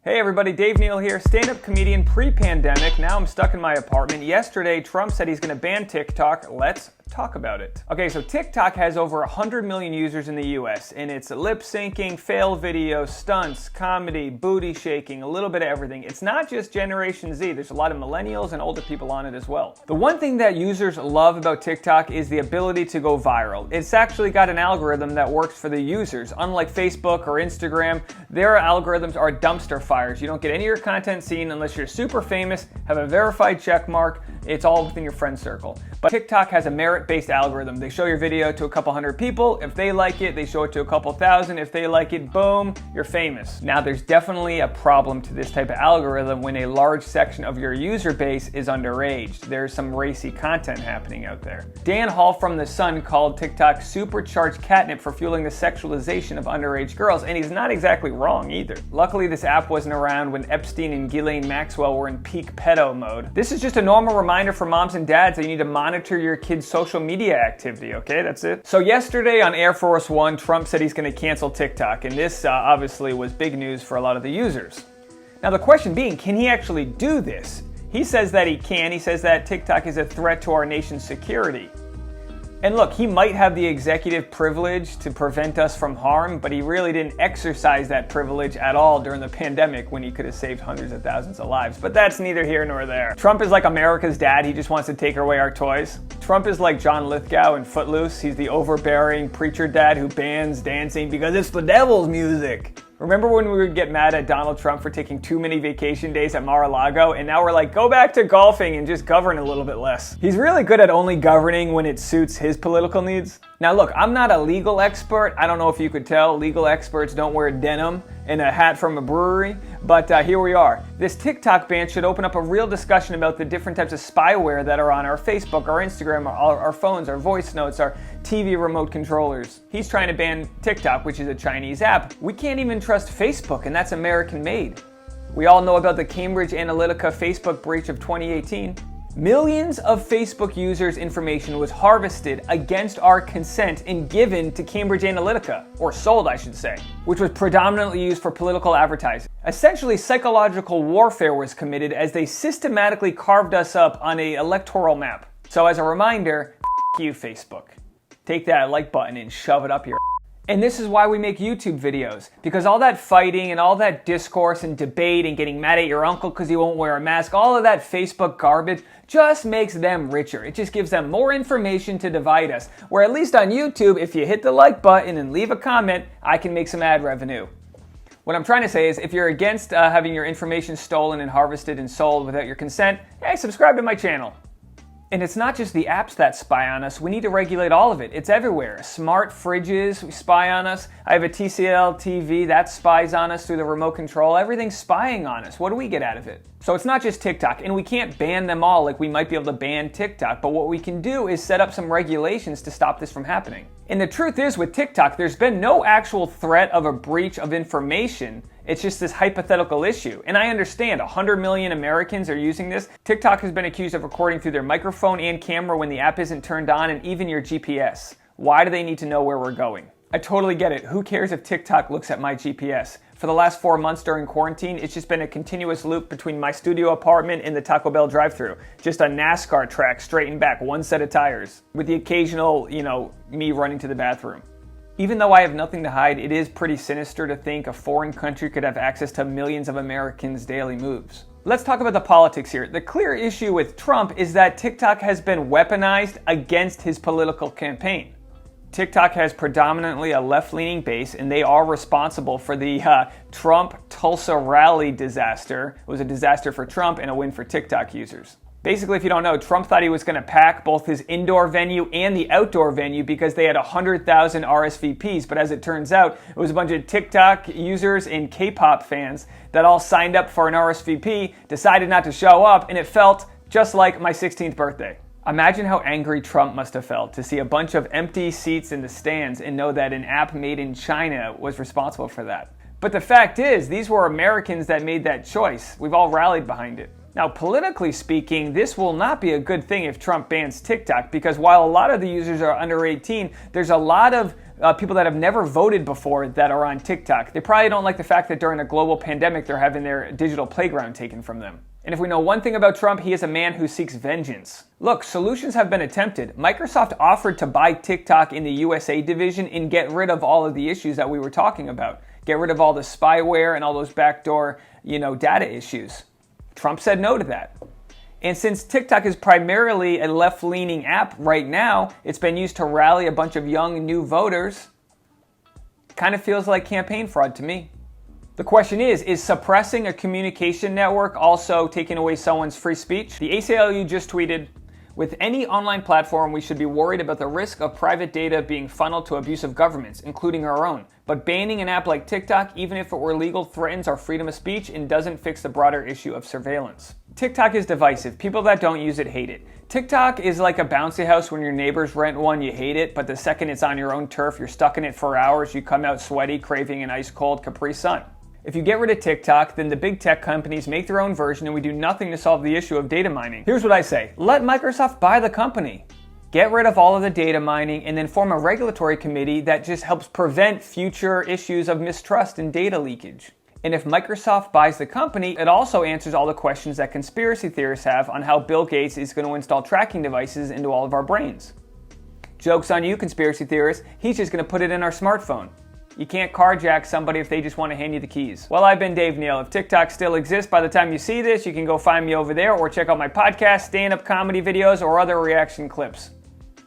Hey everybody, Dave Neal here, stand-up comedian pre-pandemic. Now I'm stuck in my apartment. Yesterday, Trump said he's gonna ban TikTok. Let's talk about it. Okay, so TikTok has over 100 million users in the US, and it's lip syncing, fail videos, stunts, comedy, booty shaking, a little bit of everything. It's not just Generation Z, there's a lot of millennials and older people on it as well. The one thing that users love about TikTok is the ability to go viral. It's actually got an algorithm that works for the users. Unlike Facebook or Instagram, their algorithms are dumpster fires. You don't get any of your content seen unless you're super famous, have a verified check mark, it's all within your friend circle. But TikTok has a merit-based algorithm. They show your video to a couple hundred people. If they like it, they show it to a couple thousand. If they like it, boom, you're famous. Now, there's definitely a problem to this type of algorithm when a large section of your user base is underage. There's some racy content happening out there. Dan Hall from The Sun called TikTok supercharged catnip for fueling the sexualization of underage girls, and he's not exactly wrong either. Luckily, this app wasn't around when Epstein and Ghislaine Maxwell were in peak pedo mode. This is just a normal reminder for moms and dads that you need to monitor your kids' social media activity, okay? That's it. So yesterday on Air Force One, Trump said he's going to cancel TikTok, and this obviously was big news for a lot of the users. Now the question being, can he actually do this? He says that he can. He says that TikTok is a threat to our nation's security. And look, he might have the executive privilege to prevent us from harm, but he really didn't exercise that privilege at all during the pandemic when he could have saved hundreds of thousands of lives. But that's neither here nor there. Trump is like America's dad. He just wants to take away our toys. Trump is like John Lithgow in Footloose. He's the overbearing preacher dad who bans dancing because it's the devil's music. Remember when we would get mad at Donald Trump for taking too many vacation days at Mar-a-Lago? And now we're like, go back to golfing and just govern a little bit less. He's really good at only governing when it suits his political needs. Now look, I'm not a legal expert. I don't know if you could tell, legal experts don't wear denim and a hat from a brewery, but here we are. This TikTok ban should open up a real discussion about the different types of spyware that are on our Facebook, our Instagram, our phones, our voice notes, our TV remote controllers. He's trying to ban TikTok, which is a Chinese app. We can't even trust Facebook, and that's American made. We all know about the Cambridge Analytica Facebook breach of 2018. Millions of Facebook users' information was harvested against our consent and given to Cambridge Analytica, or sold, I should say, which was predominantly used for political advertising. Essentially, psychological warfare was committed as they systematically carved us up on an electoral map. So as a reminder, f you, Facebook. Take that like button and shove it up your. And this is why we make YouTube videos, because all that fighting and all that discourse and debate and getting mad at your uncle because he won't wear a mask, all of that Facebook garbage just makes them richer. It just gives them more information to divide us. Where at least on YouTube, if you hit the like button and leave a comment, I can make some ad revenue. What I'm trying to say is, if you're against having your information stolen and harvested and sold without your consent, hey, subscribe to my channel. And it's not just the apps that spy on us. We need to regulate all of it. It's everywhere. Smart fridges spy on us. I have a TCL TV that spies on us through the remote control. Everything's spying on us. What do we get out of it? So it's not just TikTok, and we can't ban them all like we might be able to ban TikTok, but what we can do is set up some regulations to stop this from happening. And the truth is, with TikTok, there's been no actual threat of a breach of information. It's just this hypothetical issue. And I understand 100 million Americans are using this. TikTok has been accused of recording through their microphone and camera when the app isn't turned on, and even your GPS. Why do they need to know where we're going? I totally get it. Who cares if TikTok looks at my GPS? For the last 4 months during quarantine, it's just been a continuous loop between my studio apartment and the Taco Bell drive-thru. Just a NASCAR track straight and back, one set of tires, with the occasional, me running to the bathroom. Even though I have nothing to hide, it is pretty sinister to think a foreign country could have access to millions of Americans' daily moves. Let's talk about the politics here. The clear issue with Trump is that TikTok has been weaponized against his political campaign. TikTok has predominantly a left-leaning base, and they are responsible for the Trump Tulsa rally disaster. It was a disaster for Trump and a win for TikTok users. Basically, if you don't know, Trump thought he was going to pack both his indoor venue and the outdoor venue because they had 100,000 RSVPs. But as it turns out, it was a bunch of TikTok users and K-pop fans that all signed up for an RSVP, decided not to show up, and it felt just like my 16th birthday. Imagine how angry Trump must have felt to see a bunch of empty seats in the stands and know that an app made in China was responsible for that. But the fact is, these were Americans that made that choice. We've all rallied behind it. Now, politically speaking, this will not be a good thing if Trump bans TikTok, because while a lot of the users are under 18, there's a lot of people that have never voted before that are on TikTok. They probably don't like the fact that during a global pandemic, they're having their digital playground taken from them. And if we know one thing about Trump, he is a man who seeks vengeance. Look, solutions have been attempted. Microsoft offered to buy TikTok in the USA division and get rid of all of the issues that we were talking about. Get rid of all the spyware and all those backdoor, data issues. Trump said no to that. And since TikTok is primarily a left-leaning app right now, it's been used to rally a bunch of young new voters. Kind of feels like campaign fraud to me. The question is suppressing a communication network also taking away someone's free speech? The ACLU just tweeted, with any online platform, we should be worried about the risk of private data being funneled to abusive governments, including our own. But banning an app like TikTok, even if it were legal, threatens our freedom of speech and doesn't fix the broader issue of surveillance. TikTok is divisive. People that don't use it hate it. TikTok is like a bouncy house. When your neighbors rent one, you hate it, but the second it's on your own turf, you're stuck in it for hours, you come out sweaty, craving an ice-cold Capri Sun. If you get rid of TikTok, then the big tech companies make their own version and we do nothing to solve the issue of data mining. Here's what I say. Let Microsoft buy the company. Get rid of all of the data mining and then form a regulatory committee that just helps prevent future issues of mistrust and data leakage. And if Microsoft buys the company, it also answers all the questions that conspiracy theorists have on how Bill Gates is going to install tracking devices into all of our brains. Joke's on you, conspiracy theorists. He's just going to put it in our smartphone. You can't carjack somebody if they just want to hand you the keys. Well, I've been Dave Neal. If TikTok still exists by the time you see this, you can go find me over there or check out my podcast, stand-up comedy videos, or other reaction clips.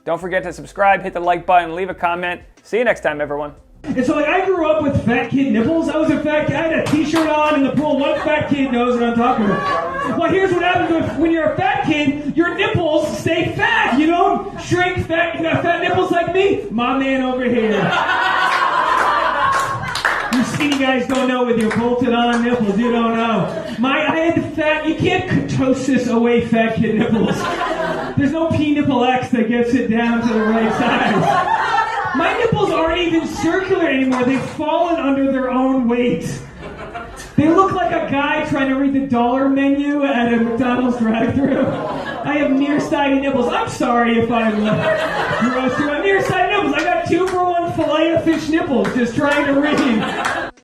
Don't forget to subscribe, hit the like button, leave a comment. See you next time, everyone. And so, I grew up with fat kid nipples. I was a fat kid. I had a t-shirt on in the pool. One fat kid knows what I'm talking about. Well, here's what happens when you're a fat kid. Your nipples stay fat. You don't shrink fat. You got fat nipples like me? My man over here. You skinny guys don't know with your bolted on nipples. You don't know. I had the fat. You can't ketosis away fat kid nipples. There's no P nipple X that gets it down to the right size. My nipples aren't even circular anymore. They've fallen under their own weight. They look like a guy trying to read the dollar menu at a McDonald's drive-thru. I have nearsighted nipples. I'm sorry if I'm gross. Nearsighted nipples. I got 2-for-1 filet of fish nipples just trying to read.